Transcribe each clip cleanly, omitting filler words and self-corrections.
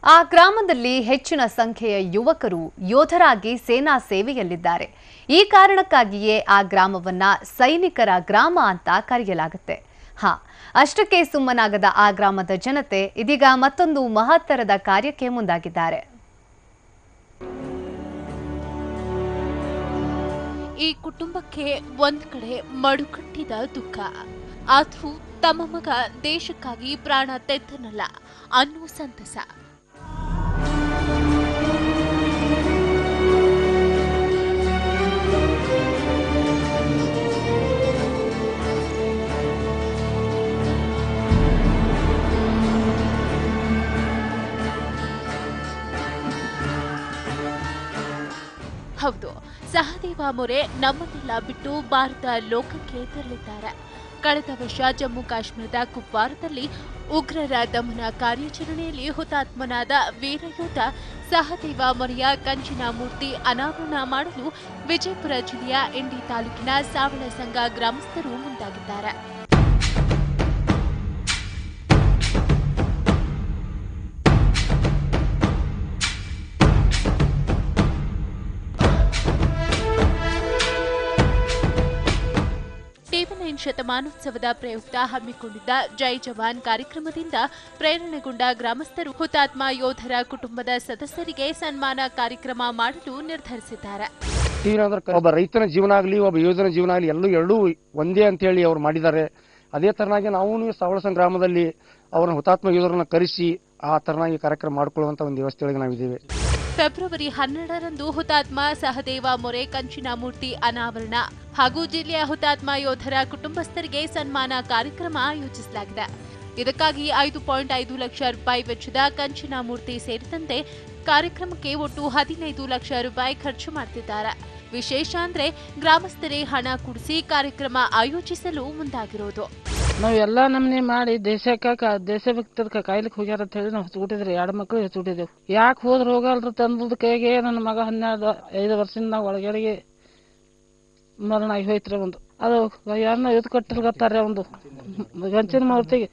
ಆ ಗ್ರಾಮದಲ್ಲಿ ಹೆಚ್ಚಿನ ಸಂಖ್ಯೆಯ ಯುವಕರು ಯೋಧರಾಗಿ ಸೇನಾ ಸೇವೆಯಲ್ಲಿದ್ದಾರೆ. ಈ ಕಾರಣಕ್ಕಾಗಿಯೇ ಆ ಗ್ರಾಮವನ್ನ ಸೈನಿಕರ ಗ್ರಾಮ ಅಂತ ಕರೆಯಲಾಗುತ್ತೆ. ಅಷ್ಟಕ್ಕೆ ಸುಮ್ಮನಾಗದ ಆ ಗ್ರಾಮದ ಜನತೆ ಇದೀಗ ಮತ್ತೊಂದು ಮಹತ್ತರದ ಕಾರ್ಯಕ್ಕೆ ಮುಂದಾಗಿದ್ದಾರೆ. ಈ ಕುಟುಂಬಕ್ಕೆ ಒಂದ್ ಕಡೆ ಮಡುಕಟ್ಟಿದ ದುಃಖ. ಆದ್ರೂ ತಮ್ಮ ಮಗ ದೇಶಕ್ಕಾಗಿ ಪ್ರಾಣ ತೆತ್ತನಲ್ಲ ಅನ್ನೋ ಸಂತಸ. ಹೌದು, ಸಹದೇವ ಮೊರೆ ನಮ್ಮನ್ನೆಲ್ಲ ಬಿಟ್ಟು ಭಾರತ ಲೋಕಕ್ಕೆ ತೆರಳಿದ್ದಾರೆ. ಕಳೆದ ವರ್ಷ ಜಮ್ಮು ಕಾಶ್ಮೀರದ ಕುಪ್ವಾರದಲ್ಲಿ ಉಗ್ರರ ದಮನ ಕಾರ್ಯಾಚರಣೆಯಲ್ಲಿ ಹುತಾತ್ಮನಾದ ವೀರಯೋಧ ಸಹದೇವ ಮೊರೆಯ ಕಂಚಿನ ಮೂರ್ತಿ ಅನಾವರಣ ಮಾಡಲು ವಿಜಯಪುರ ಜಿಲ್ಲೆಯ ಇಂಡಿ ತಾಲೂಕಿನ ಸಾವಳಸಂಗ ಗ್ರಾಮಸ್ಥರು ಮುಂದಾಗಿದ್ದಾರೆ. ಶತಮಾನೋತ್ಸವದ ಪ್ರಯುಕ್ತ ಹಮ್ಮಿಕೊಂಡಿದ್ದ ಜೈ ಜವಾನ್ ಕಾರ್ಯಕ್ರಮದಿಂದ ಪ್ರೇರಣೆಗೊಂಡ ಗ್ರಾಮಸ್ಥರು ಹುತಾತ್ಮ ಯೋಧರ ಕುಟುಂಬದ ಸದಸ್ಯರಿಗೆ ಸನ್ಮಾನ ಕಾರ್ಯಕ್ರಮ ಮಾಡಲು ನಿರ್ಧರಿಸಿದ್ದಾರೆ. ಒಬ್ಬ ರೈತನ ಜೀವನ ಆಗಲಿ, ಒಬ್ಬ ಯೋಧನ ಜೀವನ ಆಗಲಿ, ಎರಡೂ ಒಂದೇ ಅಂತ ಹೇಳಿ ಅವರು ಮಾಡಿದ್ದಾರೆ. ಅದೇ ತರನಾಗಿ ನಾವು ಸಾವಳಸಂಗ ಗ್ರಾಮದಲ್ಲಿ ಅವರ ಹುತಾತ್ಮ ಯೋಧರನ್ನ ಕರೆಸಿ ಆ ತರನಾಗಿ ಕಾರ್ಯಕ್ರಮ ಮಾಡಿಕೊಳ್ಳುವಂತ ಒಂದು ವ್ಯವಸ್ಥೆಯೊಳಗೆ ನಾವಿದ್ದೇವೆ. ಫೆಬ್ರವರಿ 12ರಂದು ಹುತಾತ್ಮ ಸಹದೇವ ಮೊರೆ ಕಂಚಿನ ಮೂರ್ತಿ ಅನಾವರಣ ಹಾಗೂ ಜಿಲ್ಲೆಯ ಹುತಾತ್ಮ ಯೋಧರ ಕುಟುಂಬಸ್ಥರಿಗೆ ಸನ್ಮಾನ ಕಾರ್ಯಕ್ರಮ ಆಯೋಜಿಸಲಾಗಿದೆ. ಇದಕ್ಕಾಗಿ 5.5 ಲಕ್ಷ ರೂಪಾಯಿ ವೆಚ್ಚದ ಕಂಚಿನ ಮೂರ್ತಿ ಸೇರಿದಂತೆ ಕಾರ್ಯಕ್ರಮಕ್ಕೆ ಒಟ್ಟು 15 ಲಕ್ಷ ರೂಪಾಯಿ ಖರ್ಚು ಮಾಡುತ್ತಿದ್ದಾರೆ. ವಿಶೇಷ ಅಂದ್ರೆ ಗ್ರಾಮಸ್ಥರೇ ಹಣ ಕೂಡಿಸಿ ಕಾರ್ಯಕ್ರಮ ಆಯೋಜಿಸಲು ಮುಂದಾಗಿರೋದು. ನಾವೆಲ್ಲ ನಮ್ನೆ ಮಾಡಿ ದೇಶಭಕ್ತರ ಕಾಯ್ಲಿಕ್ಕೆ ಹೋಗ್ಯಾರ ಅಂತ ಹೇಳಿ ನಾವು ಹಚ್ಚಿಬಿಟ್ಟಿದ್ರಿ. 2 ಮಕ್ಕಳು ಹಚ್ಚಿಬಿಟ್ಟಿದ್ದೆವು. ಯಾಕೆ ಹೋದ್ರೆ ಹೋಗಲ್ರಿ ತಂದದ ಕೈಗೆ ನನ್ನ ಮಗ 5 ವರ್ಷದಿಂದ ನಾವು ಒಳಗಡೆಗೆ ಮರಣ ಆಗಿ ಹೋಯ್ತ್ರಿ. ಒಂದು ಅದು ಯಾರನ್ನ ಇದು ಕಟ್ಟಿರ್ಗತ್ತಾರೆ, ಒಂದು ಗಂಚಿನ ಮೂರ್ತಿಗೆ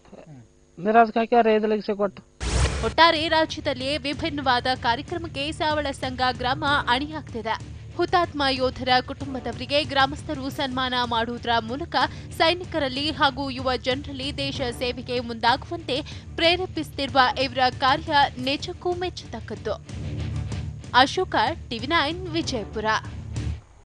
ಮಿರಾಜ್ ಹಾಕ್ಯಾರ 5 ಲಕ್ಷ ಕೊಟ್ಟು. ಒಟ್ಟಾರೆ ರಾಜ್ಯದಲ್ಲಿಯೇ ವಿಭಿನ್ನವಾದ ಕಾರ್ಯಕ್ರಮಕ್ಕೆ ಸಾವಳಸಂಗ ಗ್ರಾಮ ಅಣಿಯಾಗ್ತಿದೆ. ಹುತಾತ್ಮ ಯೋಧರ ಕುಟುಂಬದವರಿಗೆ ಗ್ರಾಮಸ್ಥರು ಸನ್ಮಾನ ಮಾಡುವುದರ ಮೂಲಕ ಸೈನಿಕರಲ್ಲಿ ಹಾಗೂ ಯುವ ಜನರಲ್ಲಿ ದೇಶ ಸೇವೆಗೆ ಮುಂದಾಗುವಂತೆ ಪ್ರೇರೇಪಿಸುತ್ತಿರುವ ಇವರ ಕಾರ್ಯ ನಿಜಕ್ಕೂ ಮೆಚ್ಚತಕ್ಕದ್ದು. ಅಶೋಕ, TV9 ವಿಜಯಪುರ.